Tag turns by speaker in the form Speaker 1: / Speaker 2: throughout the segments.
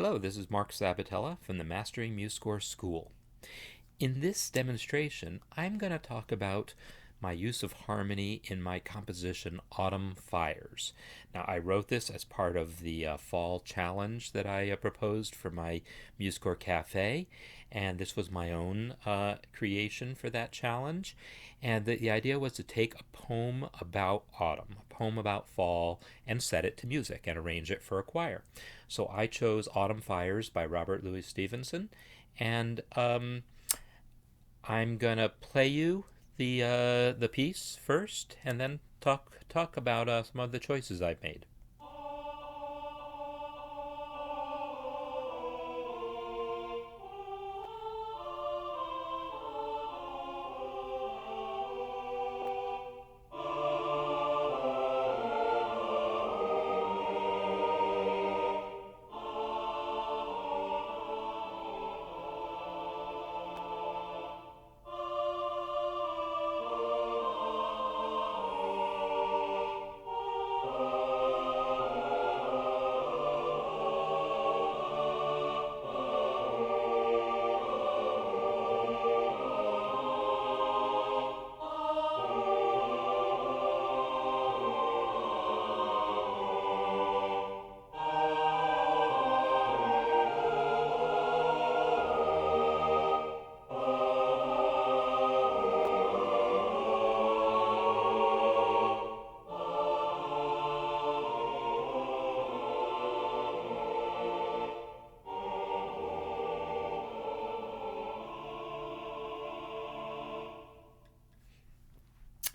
Speaker 1: Hello, this is Mark Sabatella from the Mastering MuseScore School. In this demonstration, I'm going to talk about my use of harmony in my composition Autumn Fires. Now, I wrote this as part of the fall challenge that I proposed for my MuseScore Cafe, and this was my own creation for that challenge. And the idea was to take a poem about autumn, a poem about fall, and set it to music and arrange it for a choir. So I chose Autumn Fires by Robert Louis Stevenson, and I'm gonna play you the piece first, and then talk about some of the choices I've made.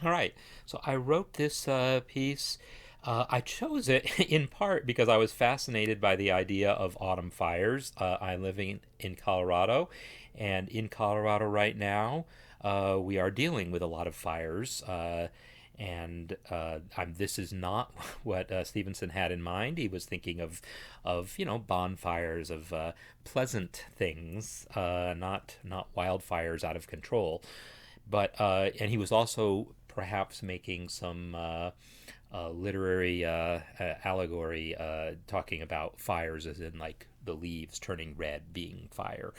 Speaker 1: All right, so I wrote this piece. I chose it in part because I was fascinated by the idea of autumn fires. I'm living in Colorado, and in Colorado right now, we are dealing with a lot of fires. This is not what Stevenson had in mind. He was thinking of bonfires, of pleasant things, not wildfires out of control. But and he was also perhaps making some literary allegory, talking about fires as in like the leaves turning red being fire.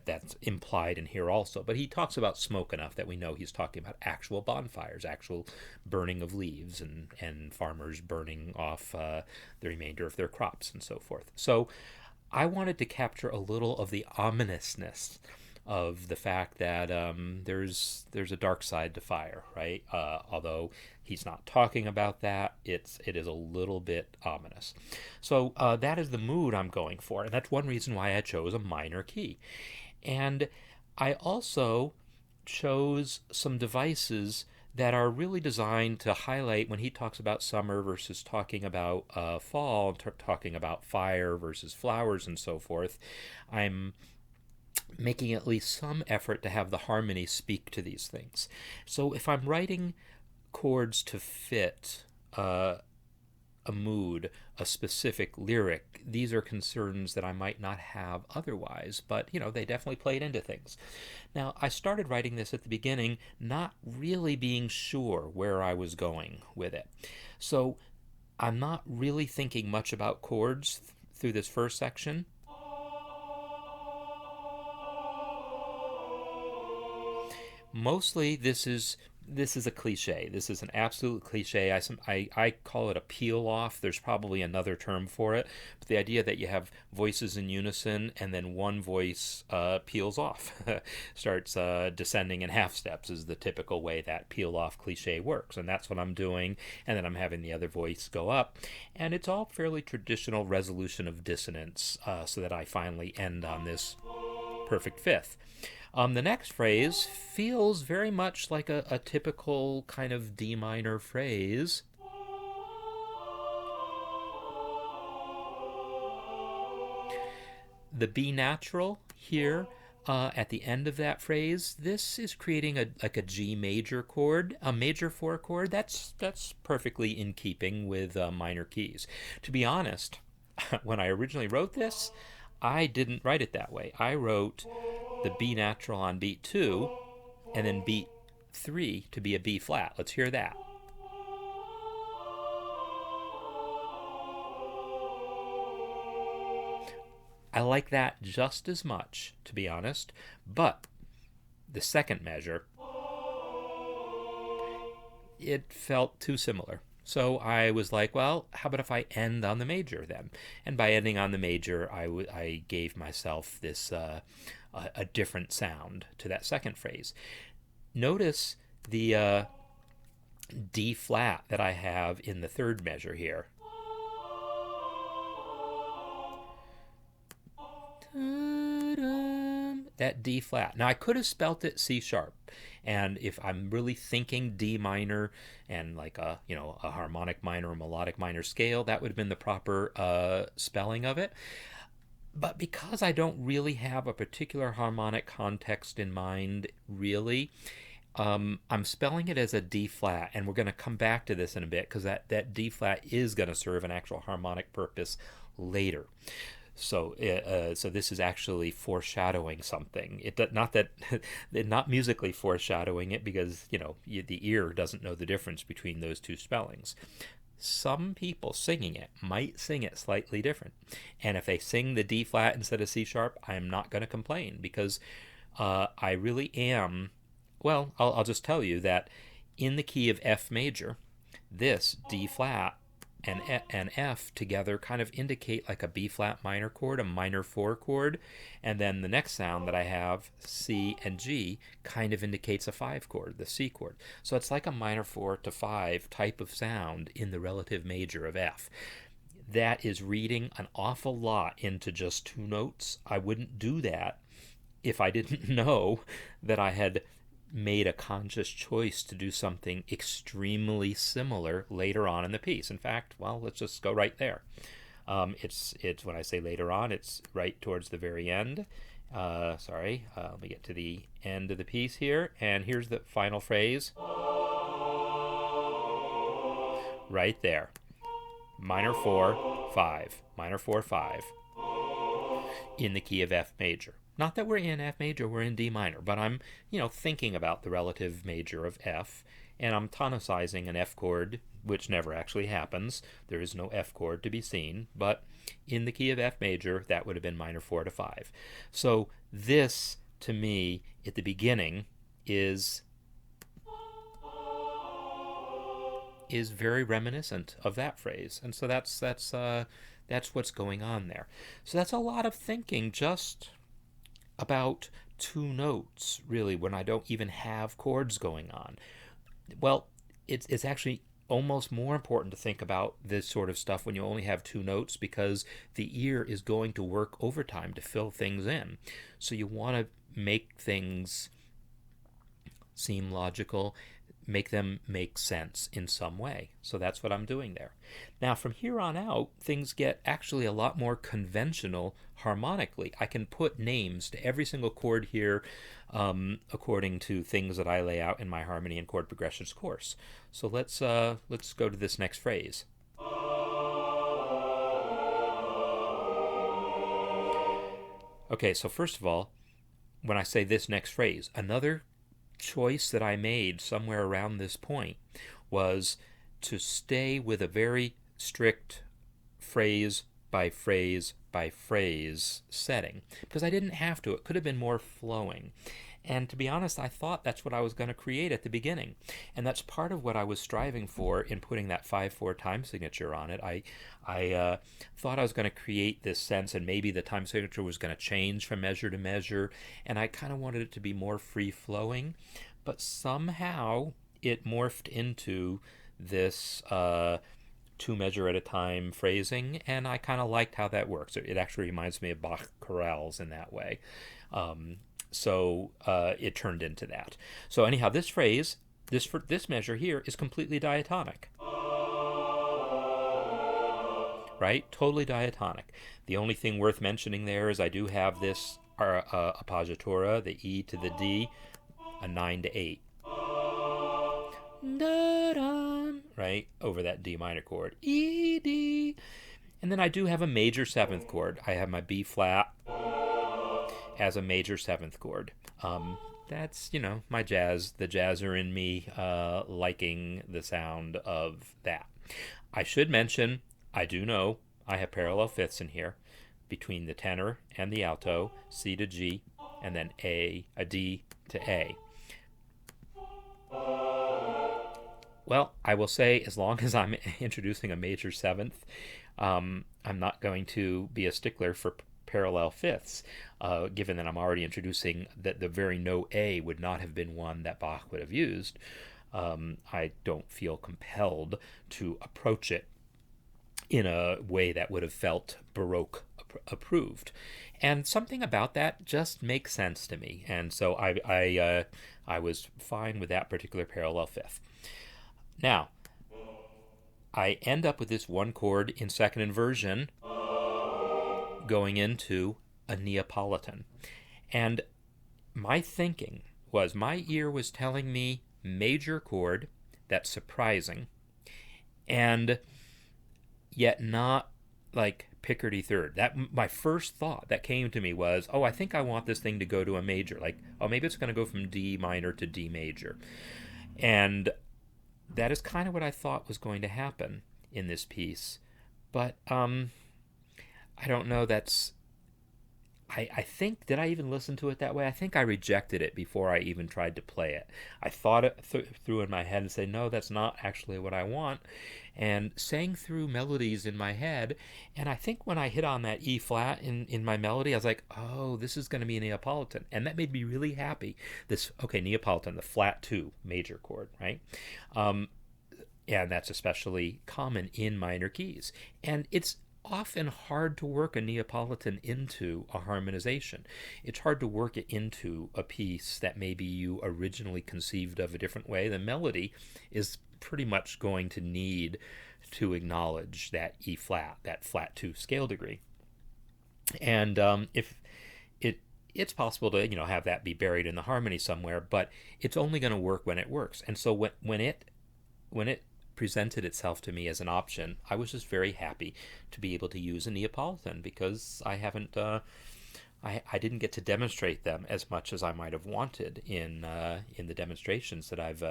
Speaker 1: That's implied in here also. But he talks about smoke enough that we know he's talking about actual bonfires, actual burning of leaves, and farmers burning off the remainder of their crops and so forth. So I wanted to capture a little of the ominousness of the fact that there's a dark side to fire, right? Although he's not talking about that, it is a little bit ominous. So that is the mood I'm going for, and that's one reason why I chose a minor key. And I also chose some devices that are really designed to highlight when he talks about summer versus talking about fall, talking about fire versus flowers and so forth. I'm making at least some effort to have the harmony speak to these things. So if I'm writing chords to fit a mood, a specific lyric, these are concerns that I might not have otherwise, but they definitely played into things. Now, I started writing this at the beginning, not really being sure where I was going with it. So I'm not really thinking much about chords through this first section. Mostly this is a cliche. This is an absolute cliche. I call it a peel off. There's probably another term for it, but the idea that you have voices in unison and then one voice peels off, starts descending in half steps is the typical way that peel off cliche works, and that's what I'm doing. And then I'm having the other voice go up, and it's all fairly traditional resolution of dissonance, so that I finally end on this perfect fifth. The next phrase feels very much like a typical kind of D minor phrase. The B natural here at the end of that phrase, this is creating like a G major chord, a major 4 chord. That's perfectly in keeping with minor keys. To be honest, when I originally wrote this, I didn't write it that way. I wrote the B natural on beat 2 and then beat 3 to be a B flat. Let's hear that. I like that just as much, to be honest, but the second measure, it felt too similar. So I was like, well, how about if I end on the major then? And by ending on the major, I gave myself this a different sound to that second phrase. Notice the D flat that I have in the third measure here. That D flat. Now I could have spelt it C sharp, and if I'm really thinking D minor and like a a harmonic minor or melodic minor scale, that would have been the proper spelling of it. But because I don't really have a particular harmonic context in mind, really, I'm spelling it as a D flat, and we're going to come back to this in a bit because that D flat is going to serve an actual harmonic purpose later. So this is actually foreshadowing something. Not that, not musically foreshadowing it, because the ear doesn't know the difference between those two spellings. Some people singing it might sing it slightly different, and if they sing the D flat instead of C sharp, I'm not going to complain, because I really am. Well, I'll just tell you that in the key of F major, this D flat and F together kind of indicate like a B flat minor chord, a minor 4 chord, and then the next sound that I have, C and G, kind of indicates a 5 chord, the C chord. So it's like a minor 4 to 5 type of sound in the relative major of F. That is reading an awful lot into just 2 notes. I wouldn't do that if I didn't know that I had made a conscious choice to do something extremely similar later on in the piece. In fact, well, let's just go right there. It's when I say later on, it's right towards the very end. Let me get to the end of the piece here, and here's the final phrase. Right there. Minor 4, 5. Minor 4, 5. In the key of F major. Not that we're in F major, we're in D minor, but I'm, thinking about the relative major of F, and I'm tonicizing an F chord, which never actually happens. There is no F chord to be seen, but in the key of F major, that would have been minor 4 to 5. So this, to me, at the beginning, is very reminiscent of that phrase, and so that's what's going on there. So that's a lot of thinking just about 2 notes, really, when I don't even have chords going on. Well, it's actually almost more important to think about this sort of stuff when you only have 2 notes, because the ear is going to work overtime to fill things in. So you want to make things seem logical, make them make sense in some way. So that's what I'm doing there. Now, from here on out, things get actually a lot more conventional harmonically. I can put names to every single chord here according to things that I lay out in my Harmony and Chord Progressions course. So let's go to this next phrase. Okay, so first of all, when I say this next phrase, another choice that I made somewhere around this point was to stay with a very strict phrase by phrase by phrase setting, because I didn't have to. It could have been more flowing. And to be honest, I thought that's what I was going to create at the beginning. And that's part of what I was striving for in putting that 5/4 time signature on it. I thought I was going to create this sense, and maybe the time signature was going to change from measure to measure, and I kind of wanted it to be more free-flowing. But somehow it morphed into this 2 measure at a time phrasing, and I kind of liked how that works. It actually reminds me of Bach chorales in that way. So it turned into that. So anyhow, this phrase, this measure here, is completely diatonic. Right? Totally diatonic. The only thing worth mentioning there is I do have this appoggiatura, the E to the D, a 9 to 8. Right? Over that D minor chord. E, D. And then I do have a major 7th chord. I have my B flat as a major 7th chord. That's, my jazz, the jazzer in me liking the sound of that. I should mention, I do know I have parallel fifths in here, between the tenor and the alto, C to G, and then a D to A. Well, I will say, as long as I'm introducing a major seventh, I'm not going to be a stickler for parallel fifths, given that I'm already introducing that the very note A would not have been one that Bach would have used. I don't feel compelled to approach it in a way that would have felt Baroque approved. And something about that just makes sense to me. And so I was fine with that particular parallel fifth. Now, I end up with this one chord in second inversion going into a Neapolitan. And my thinking was, my ear was telling me major chord, that's surprising, and yet not like Picardy third. That my first thought that came to me was, oh, I think I want this thing to go to a major. Like, oh, maybe it's going to go from D minor to D major. And that is kind of what I thought was going to happen in this piece. But I don't know, I think, did I even listen to it that way? I think I rejected it before I even tried to play it. I thought it through in my head and said, no, that's not actually what I want, and sang through melodies in my head. And I think when I hit on that E flat in my melody, I was like, oh, this is going to be a Neapolitan. And that made me really happy. Neapolitan, the flat 2 major chord, right? And that's especially common in minor keys. And it's often hard to work a Neapolitan into a harmonization. It's hard to work it into a piece that maybe you originally conceived of a different way. The melody is pretty much going to need to acknowledge that E flat, that flat 2 scale degree. And if it's possible to have that be buried in the harmony somewhere, but it's only going to work when it works. And so when it presented itself to me as an option, I was just very happy to be able to use a Neapolitan, because I haven't I didn't get to demonstrate them as much as I might have wanted in the demonstrations that I've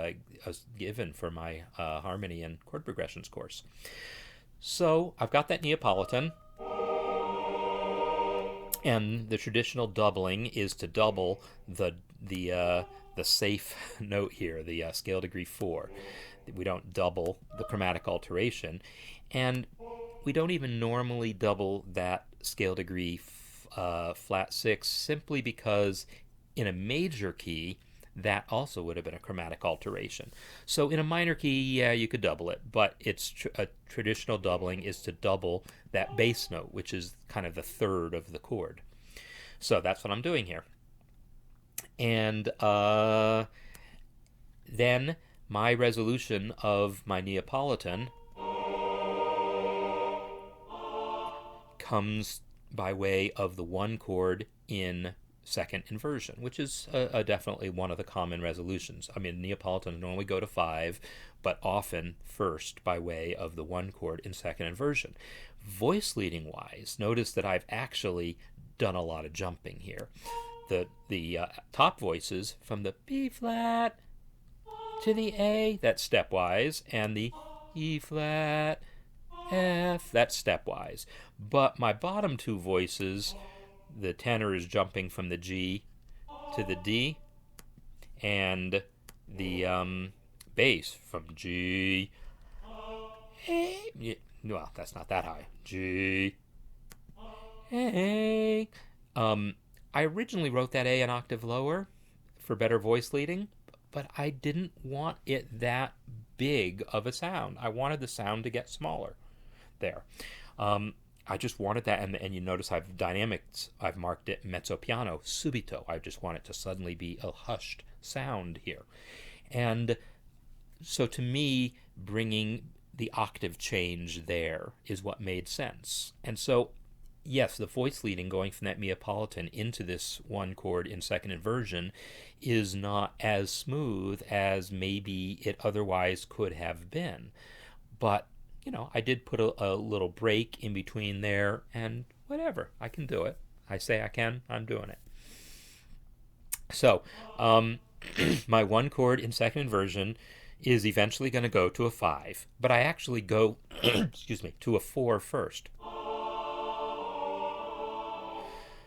Speaker 1: given for my Harmony and Chord Progressions course. So I've got that Neapolitan, and the traditional doubling is to double the safe note here, the scale degree 4. We don't double the chromatic alteration, and we don't even normally double that scale degree flat 6, simply because in a major key that also would have been a chromatic alteration. So in a minor key, yeah, you could double it, but it's a traditional doubling is to double that bass note, which is kind of the third of the chord. So that's what I'm doing here. And then my resolution of my Neapolitan comes by way of the one chord in second inversion, which is definitely one of the common resolutions. I mean, Neapolitans normally go to 5, but often first by way of the one chord in second inversion. Voice leading wise, notice that I've actually done a lot of jumping here. The top voices from the B flat to the A, that's stepwise, and the E flat, F, that's stepwise. But my bottom 2 voices, the tenor is jumping from the G to the D, and the bass from G, A, well, that's not that high, G, A. I originally wrote that A an octave lower for better voice leading, but I didn't want it that big of a sound. I wanted the sound to get smaller there. I just wanted that, and you notice I've marked it mezzo piano, subito. I just want it to suddenly be a hushed sound here. And so to me, bringing the octave change there is what made sense. And so, yes, the voice leading going from that Neapolitan into this one chord in second inversion is not as smooth as maybe it otherwise could have been. But, I did put a little break in between there, and whatever, I can do it. I say I can, I'm doing it. So, my one chord in second inversion is eventually going to go to a 5, but I actually go, to a 4 first.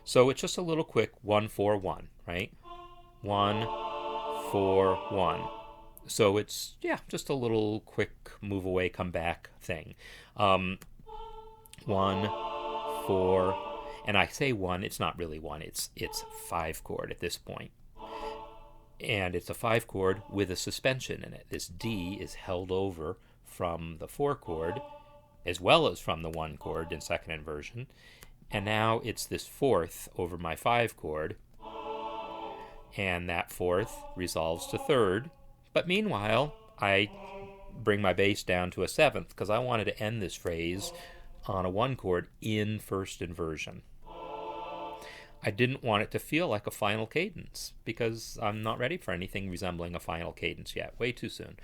Speaker 1: So it's just a little quick 1-4-1, right? 1-4-1. So it's, yeah, just a little quick move away, come back thing. 1-4, and I say one, it's not really one, it's 5 chord at this point. And it's a 5 chord with a suspension in it. This D is held over from the 4 chord as well as from the 1 chord in second inversion. And now it's this 4th over my 5 chord, and that 4th resolves to 3rd. But meanwhile, I bring my bass down to a 7th because I wanted to end this phrase on a 1 chord in first inversion. I didn't want it to feel like a final cadence because I'm not ready for anything resembling a final cadence yet, way too soon.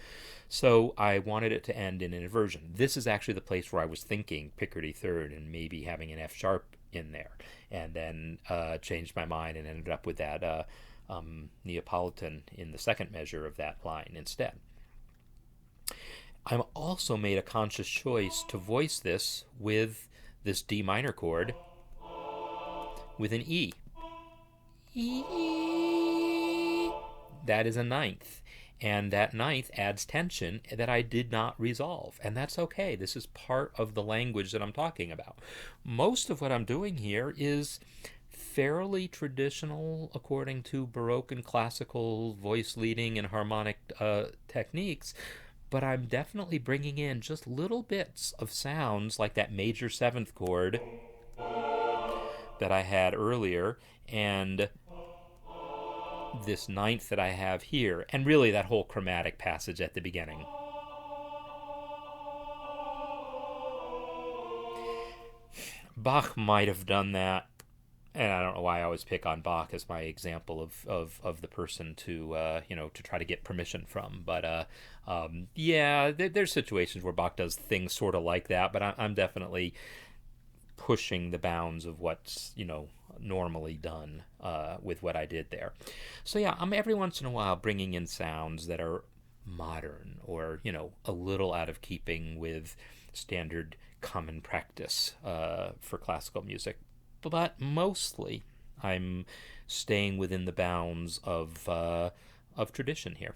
Speaker 1: So I wanted it to end in an inversion. This is actually the place where I was thinking Picardy third and maybe having an F sharp in there, and then changed my mind and ended up with that Neapolitan in the second measure of that line instead. I've also made a conscious choice to voice this with this D minor chord with an E. E. That is a 9th. And that 9th adds tension that I did not resolve. And that's okay. This is part of the language that I'm talking about. Most of what I'm doing here is fairly traditional according to Baroque and classical voice leading and harmonic techniques. But I'm definitely bringing in just little bits of sounds like that major 7th chord that I had earlier, and this 9th that I have here, and really that whole chromatic passage at the beginning. Bach might have done that, and I don't know why I always pick on Bach as my example of the person to to try to get permission from. But yeah, there's situations where Bach does things sort of like that, but I'm definitely pushing the bounds of what's normally done with what I did there. So yeah, I'm every once in a while bringing in sounds that are modern or a little out of keeping with standard common practice for classical music, but mostly I'm staying within the bounds of tradition here.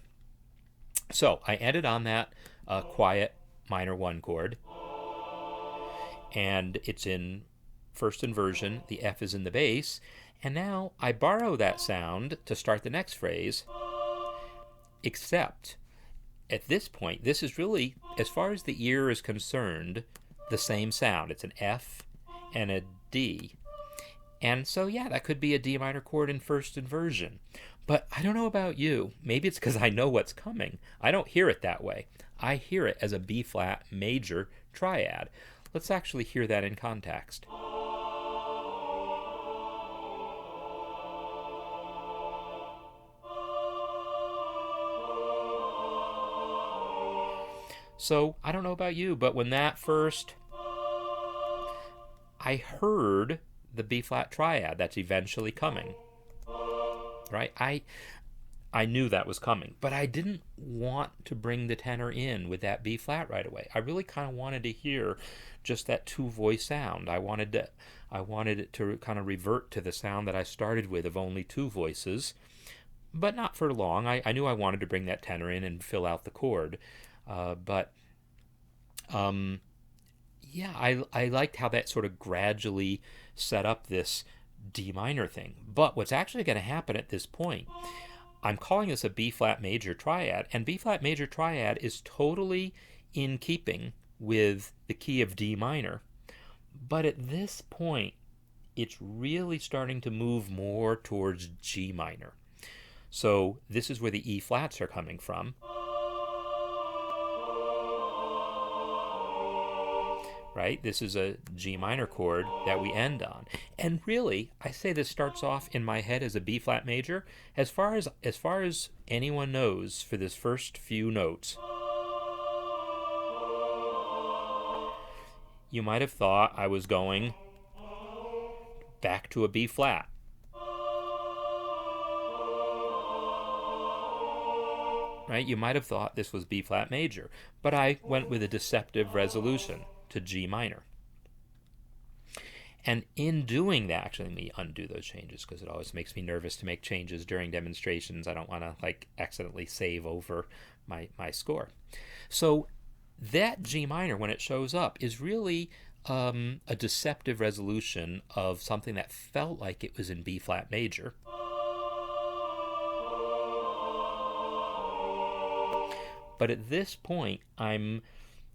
Speaker 1: So I ended on that quiet minor 1 chord, and it's in first inversion. The F is in the bass, and now I borrow that sound to start the next phrase, except at this point, this is really, as far as the ear is concerned, the same sound. It's an F and a D. And so, yeah, that could be a D minor chord in first inversion. But I don't know about you. Maybe it's because I know what's coming. I don't hear it that way. I hear it as a B flat major triad. Let's actually hear that in context. So I don't know about you, but when that first, I heard the B flat triad that's eventually coming, right? I knew that was coming, but I didn't want to bring the tenor in with that B flat right away. I really kind of wanted to hear just that 2-voice sound. I wanted it to kind of revert to the sound that I started with of only 2 voices, but not for long. I knew I wanted to bring that tenor in and fill out the chord. Yeah, I liked how that sort of gradually set up this D minor thing. But what's actually going to happen at this point, I'm calling this a B flat major triad, and B flat major triad is totally in keeping with the key of D minor. But at this point, it's really starting to move more towards G minor. So this is where the E flats are coming from. Right? This is a G minor chord that we end on. And really, I say this starts off in my head as a B flat major. As far as anyone knows for this first few notes, you might have thought I was going back to a B flat. Right? You might have thought this was B flat major, but I went with a deceptive resolution to G minor. And in doing that, actually, let me undo those changes because it always makes me nervous to make changes during demonstrations. I don't want to like accidentally save over my score. So that G minor, when it shows up, is really a deceptive resolution of something that felt like it was in B flat major. But at this point, I'm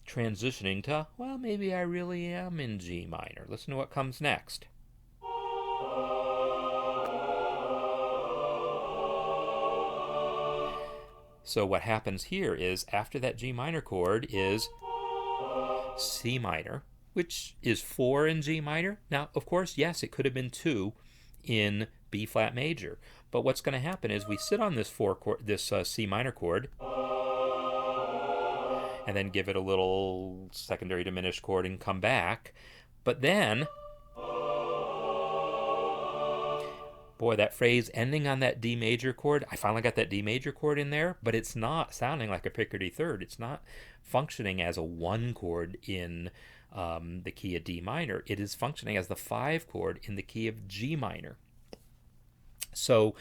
Speaker 1: transitioning to, well, maybe I really am in G minor. Listen to what comes next. So what happens here is after that G minor chord is C minor, which is 4 in G minor. Now, of course, yes, it could have been 2 in B flat major. But what's going to happen is we sit on this C minor chord, and then give it a little secondary diminished chord and come back. But then, boy, that phrase ending on that D major chord, I finally got that D major chord in there, but it's not sounding like a Picardy third. It's not functioning as a 1 chord in the key of D minor. It is functioning as the 5 chord in the key of G minor. So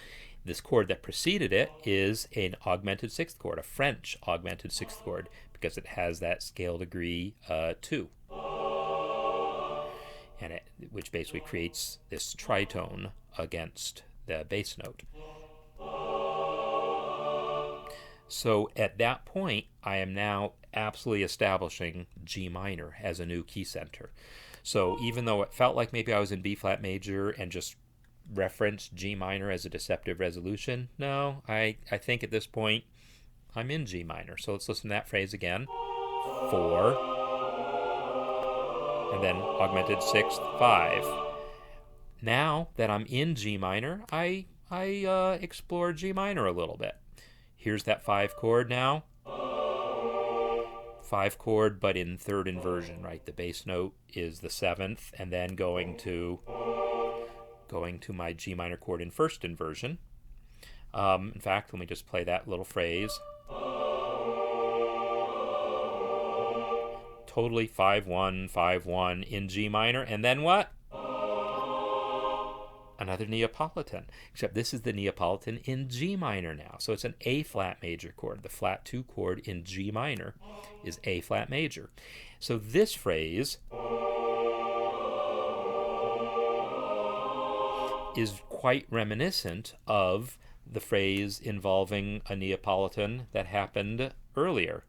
Speaker 1: this chord that preceded it is an augmented 6th chord, a French augmented 6th chord, because it has that scale degree 2, and which basically creates this tritone against the bass note. So at that point, I am now absolutely establishing G minor as a new key center. So even though it felt like maybe I was in B flat major and just referenced G minor as a deceptive resolution, no, I think at this point I'm in G minor. So let's listen to that phrase again. 4, and then augmented 6th, 5. Now that I'm in G minor, I explore G minor a little bit. Here's that 5 chord now. 5 chord, but in 3rd inversion, right? The bass note is the 7th, and then going to my G minor chord in 1st inversion. In fact, let me just play that little phrase. Totally 5-1, 5-1 in G minor, and then what? Another Neapolitan, except this is the Neapolitan in G minor now. So it's an A flat major chord. The flat 2 chord in G minor is A flat major. So this phrase is quite reminiscent of the phrase involving a Neapolitan that happened earlier.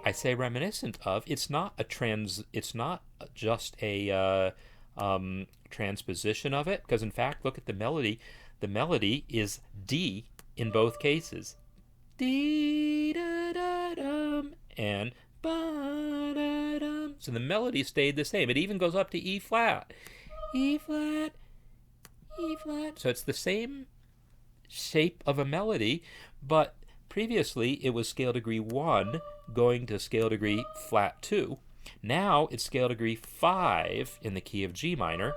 Speaker 1: I say reminiscent of. It's not just a transposition of it, because in fact, look at the melody. The melody is D in both cases. Dee da da dum and ba da dum. So the melody stayed the same. It even goes up to E flat, E flat, E flat. So it's the same shape of a melody, but previously it was scale degree 1 going to scale degree flat 2. Now it's scale degree 5 in the key of G minor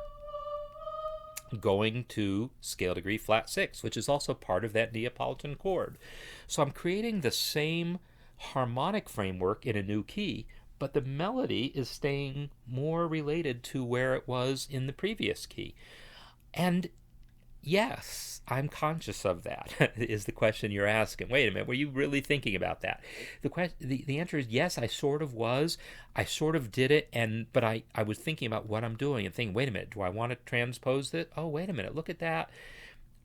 Speaker 1: going to scale degree flat 6, which is also part of that Neapolitan chord. So I'm creating the same harmonic framework in a new key, but the melody is staying more related to where it was in the previous key. And yes, I'm conscious of that, is the question you're asking. Wait a minute, were you really thinking about that? The answer is yes, I sort of was. I sort of did it, but I was thinking about what I'm doing and thinking, wait a minute, do I want to transpose it? Oh, wait a minute, look at that.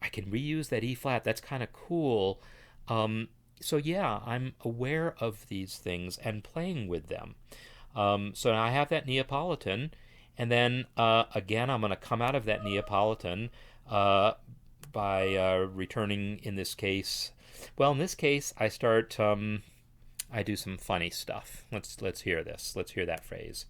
Speaker 1: I can reuse that E flat. That's kind of cool. So yeah, I'm aware of these things and playing with them. So now I have that Neapolitan, and then again, I'm going to come out of that Neapolitan by returning, in this case, well, in this case, I start, I do some funny stuff. Let's hear this. Let's hear that phrase.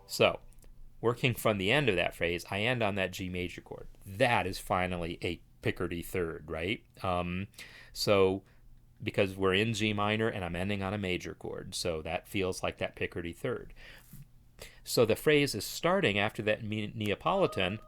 Speaker 1: So, working from the end of that phrase, I end on that G major chord. That is finally a Picardy third, right? So, because we're in G minor and I'm ending on a major chord, so that feels like that Picardy third. So the phrase is starting after that Neapolitan.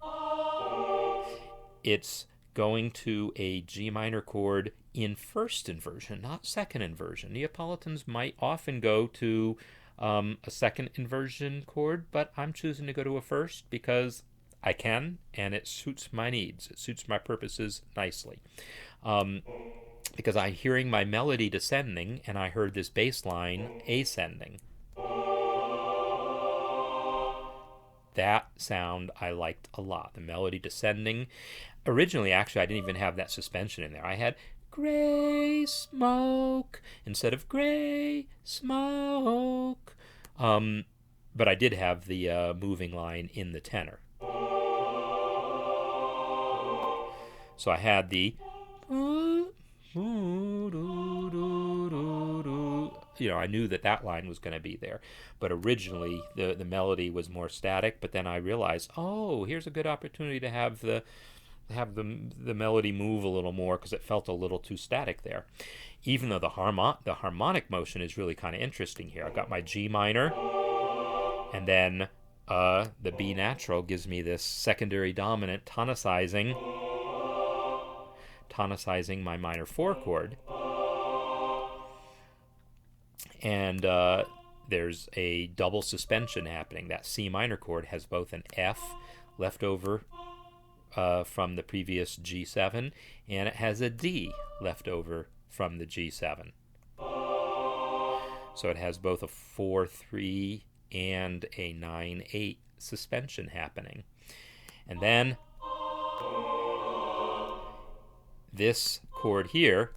Speaker 1: It's going to a G minor chord in first inversion, not second inversion. Neapolitans might often go to a second inversion chord, but I'm choosing to go to a first because I can, and it suits my needs. It suits my purposes nicely. Because I'm hearing my melody descending, and I heard this bass line ascending. That sound I liked a lot. The melody descending. Originally, actually, I didn't even have that suspension in there. I had gray smoke instead of gray smoke. But I did have the moving line in the tenor. So I had the, I knew that line was going to be there. But originally, the melody was more static. But then I realized, oh, here's a good opportunity to have the melody move a little more because it felt a little too static there. Even though the harmonic motion is really kind of interesting here. I've got my G minor, and then the B natural gives me this secondary dominant tonicizing my minor 4 chord. And there's a double suspension happening. That C minor chord has both an F left over from the previous G7, and it has a D left over from the G7. So it has both a 4-3 and a 9-8 suspension happening. And then this chord here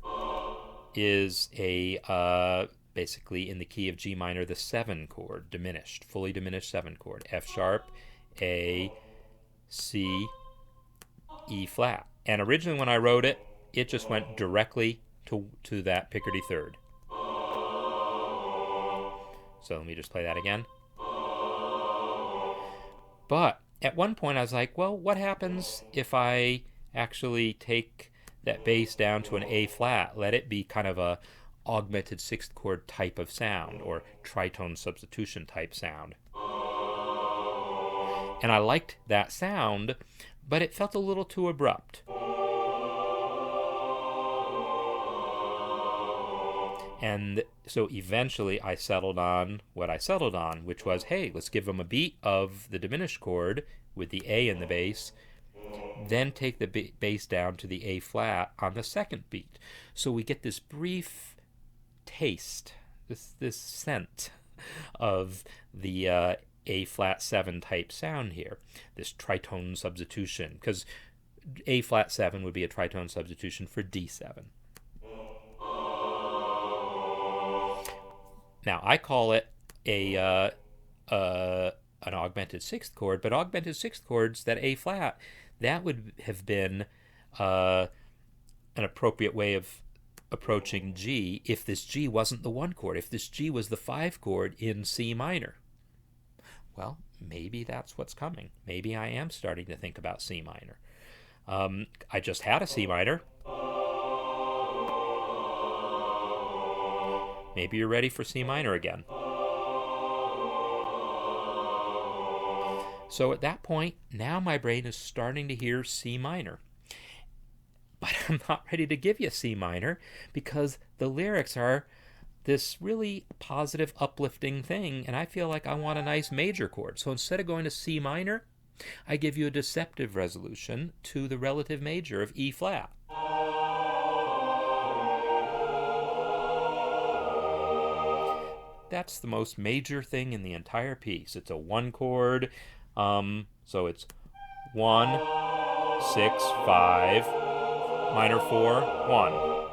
Speaker 1: is a basically in the key of G minor, the 7 chord, diminished, fully diminished 7 chord. F sharp, A, C, E flat. And originally when I wrote it, it just went directly to that Picardy third. So let me just play that again. But at one point I was like, well, what happens if I actually take that bass down to an A flat, let it be kind of a augmented 6th chord type of sound, or tritone substitution type sound. And I liked that sound, but it felt a little too abrupt. And so eventually I settled on what I settled on, which was, hey, let's give them a beat of the diminished chord with the A in the bass, then take the bass down to the A flat on the second beat. So we get this brief taste, this scent of the A flat 7 type sound here, this tritone substitution, because A flat 7 would be a tritone substitution for D7. Now I call it an augmented 6th chord, but augmented 6th chords, that A flat, that would have been an appropriate way of approaching G if this G wasn't the 1 chord, if this G was the 5 chord in C minor. Well, maybe that's what's coming. Maybe I am starting to think about C minor. I just had a C minor. Maybe you're ready for C minor again. So at that point, now my brain is starting to hear C minor. But I'm not ready to give you C minor because the lyrics are this really positive, uplifting thing, and I feel like I want a nice major chord. So instead of going to C minor, I give you a deceptive resolution to the relative major of E flat. That's the most major thing in the entire piece. It's a 1 chord, so it's 1, 6, 5, minor 4, 1.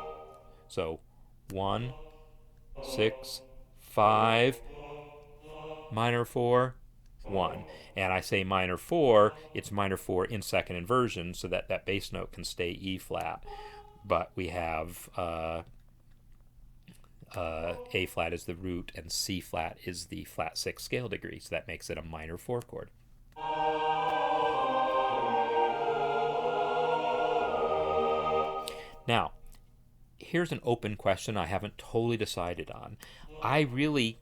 Speaker 1: So 1, 6, 5, minor 4, 1. And I say minor 4, it's minor 4 in second inversion so that that bass note can stay E flat. But we have A flat is the root and C flat is the flat 6 scale degree, so that makes it a minor 4 chord. Now, here's an open question I haven't totally decided on. I really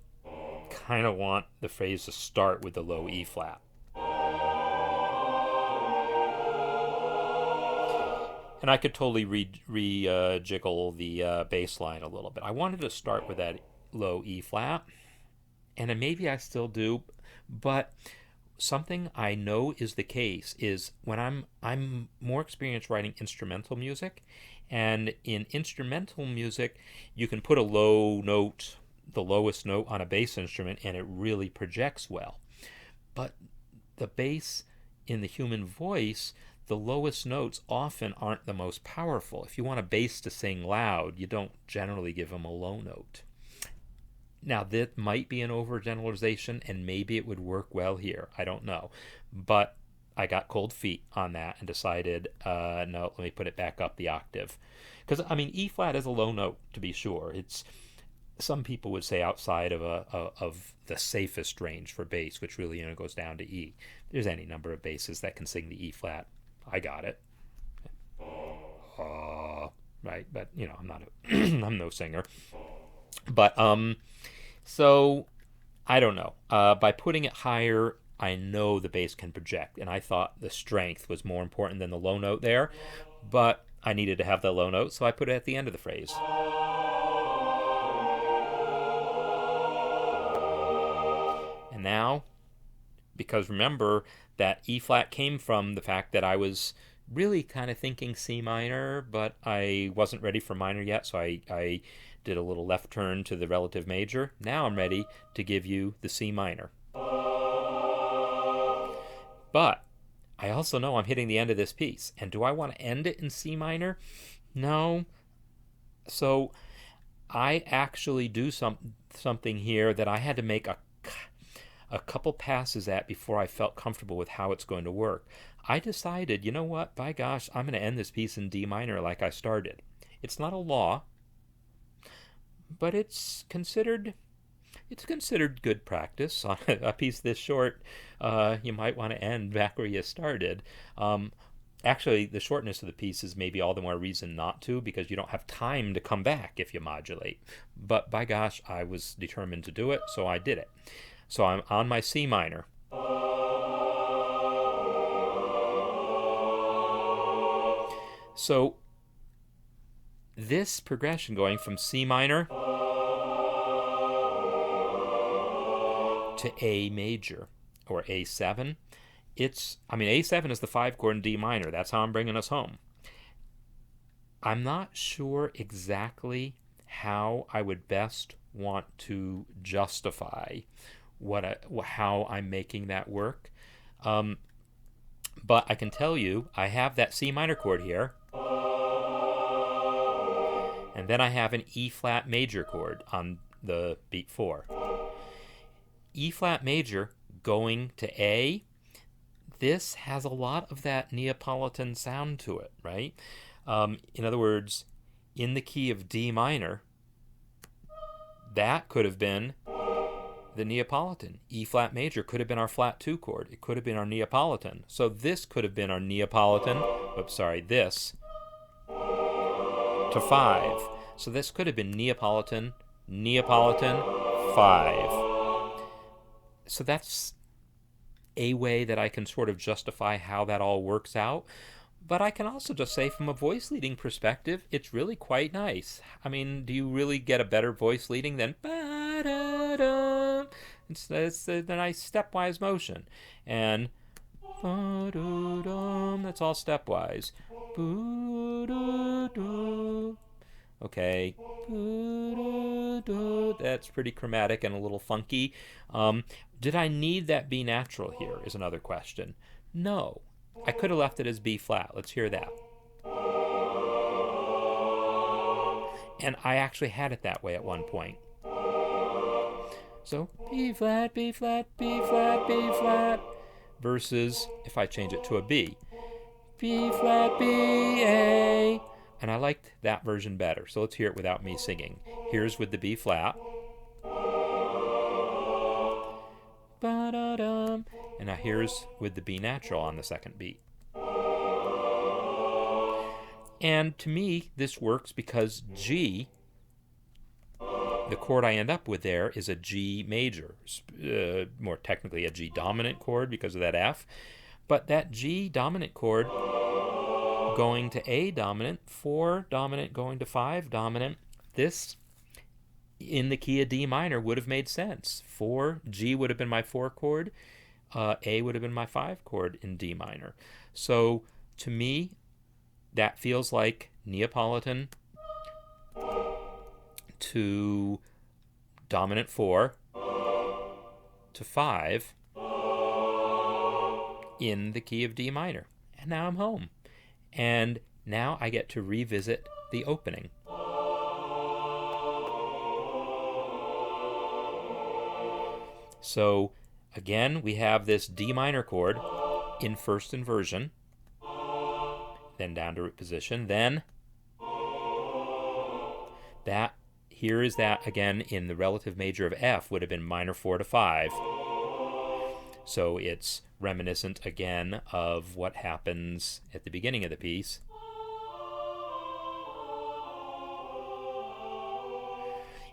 Speaker 1: kind of want the phrase to start with the low E flat. And I could totally jiggle the bass line a little bit. I wanted to start with that low E flat, and then maybe I still do, but something I know is the case is when I'm more experienced writing instrumental music, and in instrumental music you can put a low note, the lowest note on a bass instrument, and it really projects well. But the bass in the human voice, the lowest notes often aren't the most powerful. If you want a bass to sing loud, you don't generally give them a low note. Now, that might be an overgeneralization, and maybe it would work well here. I don't know. But I got cold feet on that and decided, no, let me put it back up the octave. Because, I mean, E flat is a low note, to be sure. It's, some people would say, outside of the safest range for bass, which really goes down to E. There's any number of basses that can sing the E flat. I got it. Right, but I'm not I'm no singer. But so I don't know. By putting it higher, I know the bass can project, and I thought the strength was more important than the low note there, but I needed to have the low note, so I put it at the end of the phrase. And now, because remember that E flat came from the fact that I was really kind of thinking C minor, but I wasn't ready for minor yet, so I did a little left turn to the relative major. Now I'm ready to give you the C minor. But I also know I'm hitting the end of this piece, and do I want to end it in C minor? No. So I actually do something here that I had to make a couple passes at before I felt comfortable with how it's going to work. I decided, you know what, by gosh, I'm going to end this piece in D minor like I started. It's not a law, but it's considered good practice. On a piece this short, you might want to end back where you started. Actually, the shortness of the piece is maybe all the more reason not to, because you don't have time to come back if you modulate. But by gosh, I was determined to do it, so I did it. So I'm on my C minor. So this progression going from C minor to A major, or A7, A7 is the 5 chord in D minor. That's how I'm bringing us home. I'm not sure exactly how I would best want to justify how I'm making that work. But I can tell you, I have that C minor chord here, and then I have an E flat major chord on the beat 4. E flat major going to A, this has a lot of that Neapolitan sound to it, right? In other words, in the key of D minor, that could have been the Neapolitan. E flat major could have been our flat 2 chord. It could have been our Neapolitan. So this could have been our Neapolitan. This to 5. So this could have been Neapolitan, 5. So that's a way that I can sort of justify how that all works out. But I can also just say, from a voice leading perspective, it's really quite nice. I mean, do you really get a better voice leading than ba-da-da? It's the nice stepwise motion. And ba-da-dum, that's all stepwise. Ba-da-da. Okay, that's pretty chromatic and a little funky. Did I need that B natural here is another question. No. I could have left it as B flat. Let's hear that. And I actually had it that way at one point. So B flat, B flat, B flat, B flat, versus if I change it to a B. B flat, B, A. And I liked that version better. So let's hear it without me singing. Here's with the B flat. Ba-da-dum. And now here's with the B natural on the second beat. And to me, this works because G, the chord I end up with there is a G major, more technically a G dominant chord because of that F. But that G dominant chord going to A dominant, 4 dominant going to 5 dominant, this in the key of D minor would have made sense. G would have been my 4 chord, A would have been my 5 chord in D minor. So to me, that feels like Neapolitan to dominant 4 to 5 in the key of D minor. And now I'm home. And now I get to revisit the opening. So again, we have this D minor chord in first inversion, then down to root position, then that here is that again in the relative major of F would have been minor 4 to 5. So it's reminiscent again of what happens at the beginning of the piece.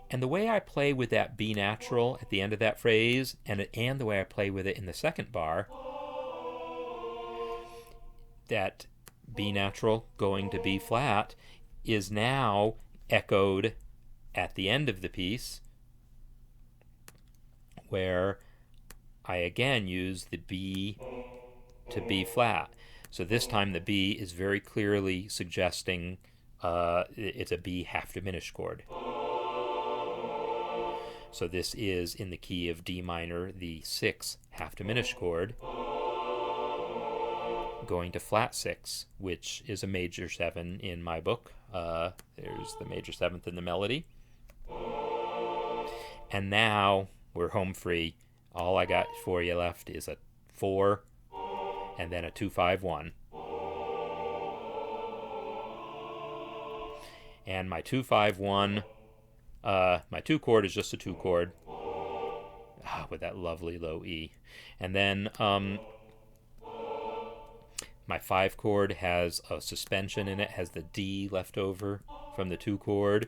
Speaker 1: And the way I play with that B natural at the end of that phrase, and the way I play with it in the second bar, that B natural going to B flat is now echoed at the end of the piece, where I again use the B to B flat. So this time the B is very clearly suggesting it's a B half diminished chord. So this is in the key of D minor, the 6 half diminished chord, going to flat 6, which is a major 7 in my book. There's the major 7th in the melody. And now we're home free. All I got for you left is a 4 and then a 2-5-1. And my 2-5-1, my 2 chord is just a 2 chord with that lovely low E. And then my 5 chord has a suspension in it, has the D left over from the 2 chord,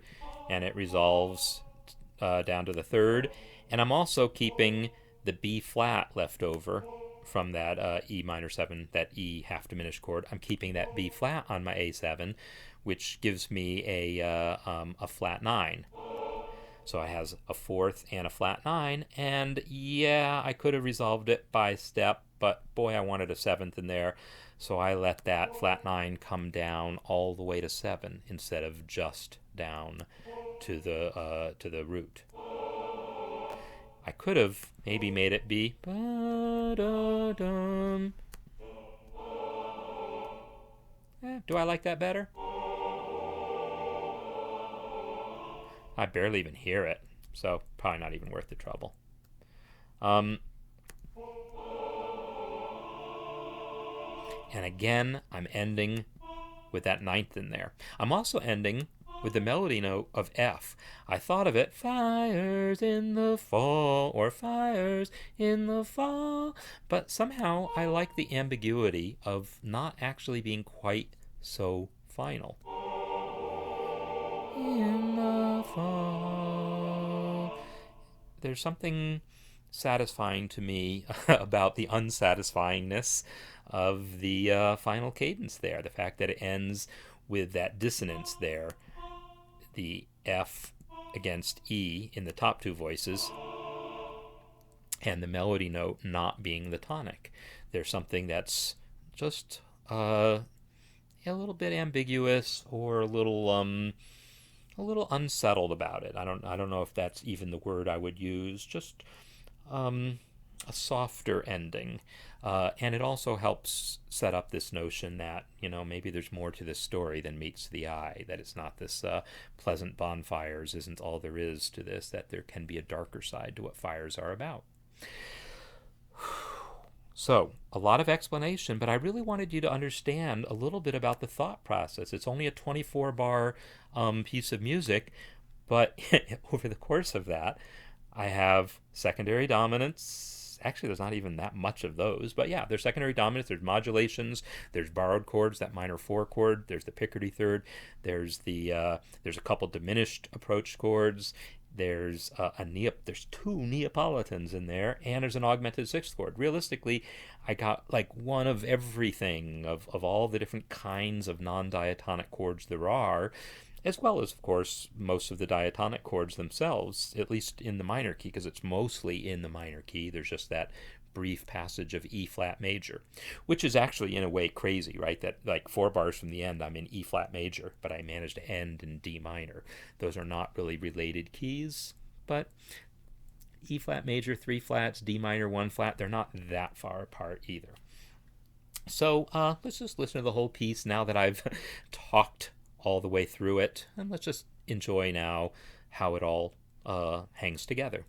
Speaker 1: and it resolves down to the 3rd. And I'm also keeping the B flat left over from that E minor 7, that E half diminished chord. I'm keeping that B flat on my A7, which gives me a flat 9. So I has a 4th and a flat 9, and yeah, I could have resolved it by step, but boy, I wanted a 7th in there, so I let that flat 9 come down all the way to 7 instead of just down to the root. I could have maybe made it be ba-da-dum. Do I like that better? I barely even hear it, so probably not even worth the trouble. And again, I'm ending with that 9th in there. I'm also ending with the melody note of F. I thought of it, fires in the fall, or fires in the fall, but somehow I like the ambiguity of not actually being quite so final. In the fall. There's something satisfying to me about the unsatisfyingness of the final cadence there. The fact that it ends with that dissonance there. The F against E in the top 2 voices, and the melody note not being the tonic. There's something that's just a little bit ambiguous, or a little unsettled about it. I don't know if that's even the word I would use. Just a softer ending, and it also helps set up this notion that maybe there's more to this story than meets the eye. That it's not this pleasant bonfires isn't all there is to this. That there can be a darker side to what fires are about. So, a lot of explanation, but I really wanted you to understand a little bit about the thought process. It's only a 24-bar piece of music, but over the course of that, I have secondary dominants. Actually, there's not even that much of those, but yeah, there's secondary dominants, there's modulations, there's borrowed chords, that minor 4 chord, there's the Picardy third, there's a couple diminished approach chords, there's two Neapolitans in there, and there's an augmented sixth chord. Realistically, I got like one of everything of all the different kinds of non-diatonic chords there are, as well as, of course, most of the diatonic chords themselves, at least in the minor key, because it's mostly in the minor key. There's just that brief passage of E flat major, which is actually in a way crazy, right? That like 4 bars from the end, I'm in E flat major, but I managed to end in D minor. Those are not really related keys, but E flat major, 3 flats, D minor, 1 flat, they're not that far apart either. So let's just listen to the whole piece now that I've talked all the way through it, and let's just enjoy now how it all hangs together.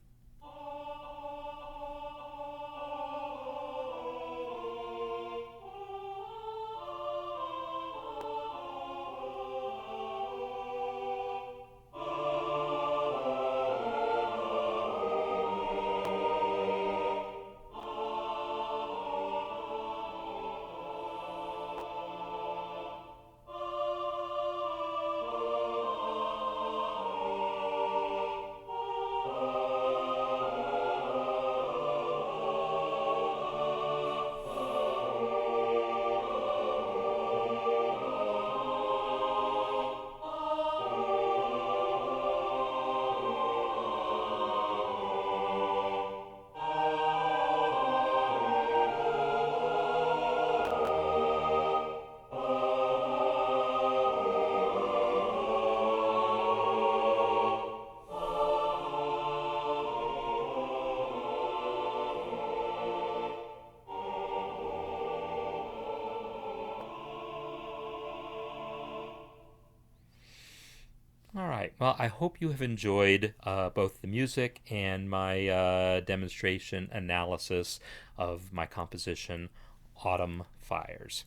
Speaker 1: All right. Well, I hope you have enjoyed both the music and my demonstration analysis of my composition, Autumn Fires.